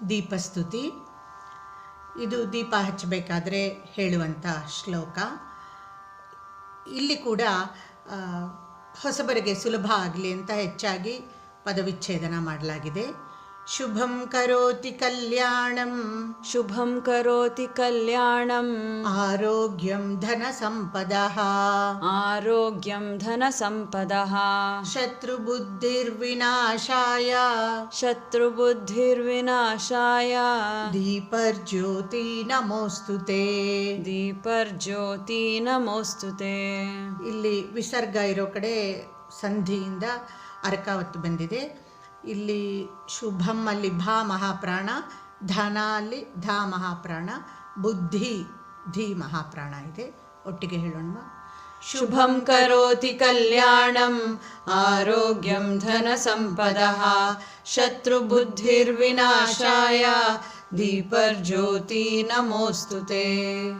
ದೀಪಸ್ತುತಿ. ಇದು ದೀಪ ಹಚ್ಚಬೇಕಾದ್ರೆ ಹೇಳುವಂಥ ಶ್ಲೋಕ. ಇಲ್ಲಿ ಕೂಡ ಹೊಸಬರಿಗೆ ಸುಲಭ ಆಗಲಿ ಅಂತ ಹೆಚ್ಚಾಗಿ ಪದವಿಚ್ಛೇದನ ಮಾಡಲಾಗಿದೆ. ಶುಭಂ ಕರೋತಿ ಕಲ್ಯಾಣಂ, ಶುಭಂ ಕರೋತಿ ಕಲ್ಯಾಣಂ, ಆರೋಗ್ಯಂ ಧನ ಸಂಪದಃ, ಆರೋಗ್ಯಂ ಧನ ಸಂಪದಃ, ಶತ್ರುಬುದ್ಧಿರ್ವಿನಾಶಾಯ, ಶತ್ರುಬುದ್ಧಿರ್ವಿನಾಶಾಯ, ದೀಪರ್ಜ್ಯೋತಿ ನಮೋಸ್ತುತೆ, ದೀಪರ್ಜ್ಯೋತಿ ನಮೋಸ್ತುತೆ. ಇಲ್ಲಿ ವಿಸರ್ಗ ಇರೋ ಕಡೆ ಸಂಧಿಯಿಂದ ಅರ್ಕಾವತ್ತು ಬಂದಿದೆ. ಇಲ್ಲಿ ಶುಭಂ ಅಲ್ಲಿ ಭಾ ಮಹಾಪ್ರಾಣ, ಧನ ಅಲ್ಲಿ ಧ ಮಹಾಪ್ರಾಣ, ಬುದ್ಧಿ ಧಿ ಮಹಾಪ್ರಾಣ ಇದೆ. ಒಟ್ಟಿಗೆ ಹೇಳೋಣ. ಶುಭಂ ಕರೋತಿ ಕಲ್ಯಾಣಂ, ಆರೋಗ್ಯಂ ಧನ ಸಂಪದಃ, ಶತ್ರುಬುದ್ಧಿರ್ವಿನಾಶಾಯ, ದೀಪರ್ಜ್ಯೋತಿ ನಮೋಸ್ತುತೆ.